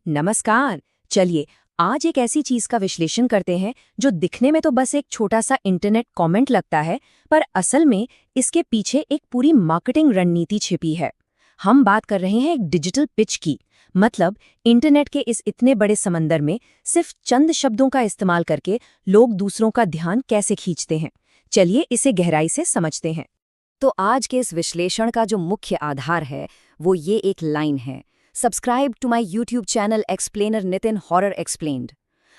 नमस्कार। चलिए आज एक ऐसी चीज का विश्लेषण करते हैं जो दिखने में तो बस एक छोटा सा इंटरनेट कमेंट लगता है, पर असल में इसके पीछे एक पूरी मार्केटिंग रणनीति छिपी है। हम बात कर रहे हैं एक डिजिटल पिच की। मतलब इंटरनेट के इस इतने बड़े समंदर में सिर्फ चंद शब्दों का इस्तेमाल करके लोग दूसरों का ध्यान कैसे खींचते हैं। चलिए इसे गहराई से समझते हैं। तो आज के इस विश्लेषण का जो मुख्य आधार है वो ये एक लाइन है, subscribe to my YouTube channel explainer Nitin horror explained.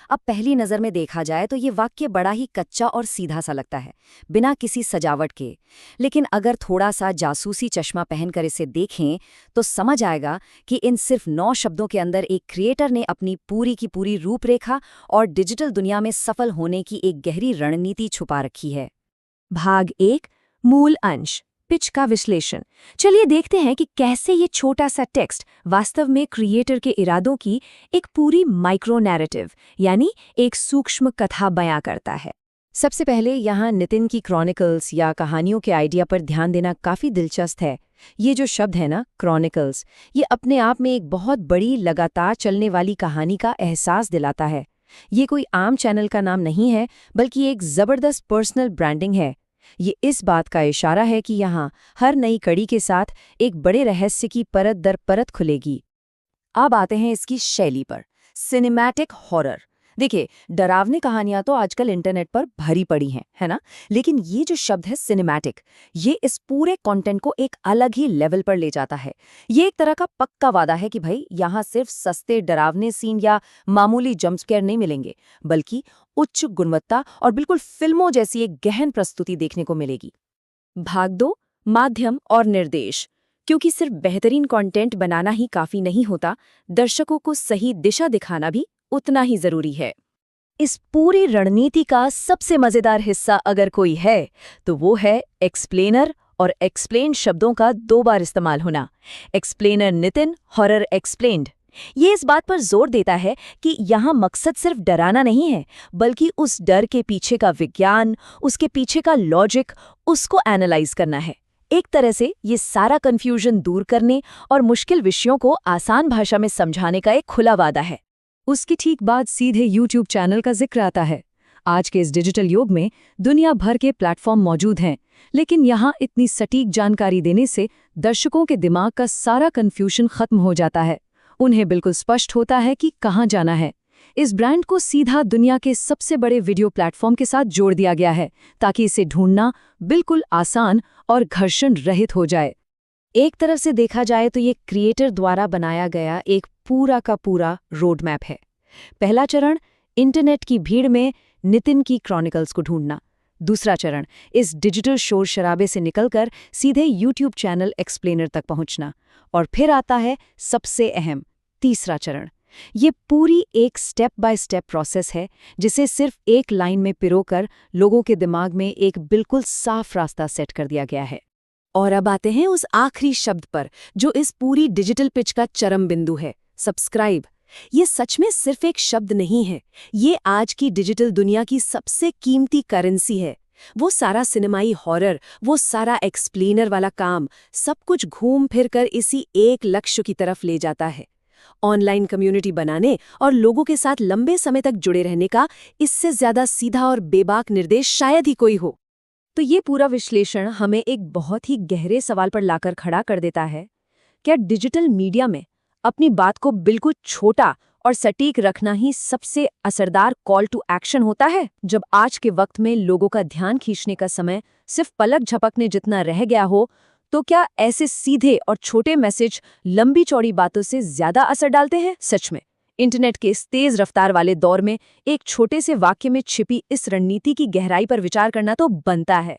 अब पहली नज़र में देखा जाए तो ये वाक्य बड़ा ही कच्चा और सीधा सा लगता है, बिना किसी सजावट के। लेकिन अगर थोड़ा सा जासूसी चश्मा पहनकर इसे देखें तो समझ आएगा कि इन सिर्फ 9 शब्दों के अंदर एक क्रिएटर ने अपनी पूरी की पूरी रूपरेखा और डिजिटल दुनिया में सफल होने की एक गहरी रणनीति छुपा रखी है। भाग 1, मूल अंश, पिच का विश्लेषण। चलिए देखते हैं कि कैसे ये छोटा सा टेक्स्ट वास्तव में क्रिएटर के इरादों की एक पूरी माइक्रो नैरेटिव यानी एक सूक्ष्म कथा बयां करता है। सबसे पहले यहाँ नितिन की क्रॉनिकल्स या कहानियों के आइडिया पर ध्यान देना काफी दिलचस्प है। ये जो शब्द है ना, क्रॉनिकल्स, ये अपने आप में एक बहुत बड़ी लगातार चलने वाली कहानी का एहसास दिलाता है। ये कोई आम चैनल का नाम नहीं है, बल्कि एक जबरदस्त पर्सनल ब्रांडिंग है। ये इस बात का इशारा है कि यहाँ हर नई कड़ी के साथ एक बड़े रहस्य की परत दर परत खुलेगी। अब आते हैं इसकी शैली पर, सिनेमैटिक हॉरर। देखिए, डरावनी कहानियां तो आजकल इंटरनेट पर भरी पड़ी हैं, है ना? लेकिन ये जो शब्द है सिनेमैटिक, ये इस पूरे कंटेंट को एक अलग ही लेवल पर ले जाता है। ये एक तरह का पक्का वादा है कि भाई यहाँ सिर्फ सस्ते डरावने सीन या मामूली जंपस्केयर नहीं मिलेंगे, बल्कि उच्च गुणवत्ता और बिल्कुल फिल्मों जैसी एक गहन प्रस्तुति देखने को मिलेगी। भाग 2, माध्यम और निर्देश। क्योंकि सिर्फ बेहतरीन कंटेंट बनाना ही काफी नहीं होता, दर्शकों को सही दिशा दिखाना भी उतना ही जरूरी है। इस पूरी रणनीति का सबसे मजेदार हिस्सा अगर कोई है तो वो है एक्सप्लेनर और एक्सप्लेन शब्दों का 2 बार इस्तेमाल होना। Explainer Nitin, horror explained. ये इस बात पर जोर देता है कि यहाँ मकसद सिर्फ डराना नहीं है, बल्कि उस डर के पीछे का विज्ञान, उसके पीछे का लॉजिक, उसको एनालाइज करना है। एक तरह से ये सारा कंफ्यूजन दूर करने और मुश्किल विषयों को आसान भाषा में समझाने का एक खुला वादा है। उसकी ठीक बाद सीधे यूट्यूब चैनल का जिक्र आता है। आज के इस डिजिटल युग में दुनिया भर के प्लेटफॉर्म मौजूद हैं, लेकिन यहाँ इतनी सटीक जानकारी देने से दर्शकों के दिमाग का सारा कंफ्यूजन खत्म हो जाता है। उन्हें बिल्कुल स्पष्ट होता है कि कहाँ जाना है। इस ब्रांड को सीधा दुनिया के सबसे बड़े वीडियो प्लेटफॉर्म के साथ जोड़ दिया गया है, ताकि इसे ढूंढना बिल्कुल आसान और घर्षण रहित हो जाए। एक तरह से देखा जाए तो ये क्रिएटर द्वारा बनाया गया एक पूरा का पूरा रोड मैप है। पहला चरण, इंटरनेट की भीड़ में नितिन की क्रॉनिकल्स को ढूंढना। दूसरा चरण, इस डिजिटल शोर शराबे से निकलकर सीधे यूट्यूब चैनल एक्सप्लेनर तक पहुंचना। और फिर आता है सबसे अहम तीसरा चरण। ये पूरी एक स्टेप बाय स्टेप प्रोसेस है, जिसे सिर्फ एक लाइन में पिरोकर लोगों के दिमाग में एक बिल्कुल साफ रास्ता सेट कर दिया गया है। और अब आते हैं उस आखिरी शब्द पर, जो इस पूरी डिजिटल पिच का चरम बिंदु है, सब्सक्राइब। ये सच में सिर्फ एक शब्द नहीं है, ये आज की डिजिटल दुनिया की सबसे कीमती करेंसी है। वो सारा सिनेमाई हॉरर, वो सारा एक्सप्लेनर वाला काम, सब कुछ घूम फिर कर इसी एक लक्ष्य की तरफ ले जाता है। ऑनलाइन कम्युनिटी बनाने और लोगों के साथ लंबे समय तक जुड़े रहने का इससे ज्यादा सीधा और बेबाक निर्देश शायद ही कोई हो। तो ये पूरा विश्लेषण हमें एक बहुत ही गहरे सवाल पर लाकर खड़ा कर देता है। क्या डिजिटल मीडिया में अपनी बात को बिल्कुल छोटा और सटीक रखना ही सबसे असरदार कॉल टू एक्शन होता है? जब आज के वक्त में लोगों का ध्यान खींचने का समय सिर्फ पलक झपकने जितना रह गया हो, तो क्या ऐसे सीधे और छोटे मैसेज लंबी चौड़ी बातों से ज्यादा असर डालते हैं? सच में इंटरनेट के इस तेज रफ्तार वाले दौर में एक छोटे से वाक्य में छिपी इस रणनीति की गहराई पर विचार करना तो बनता है।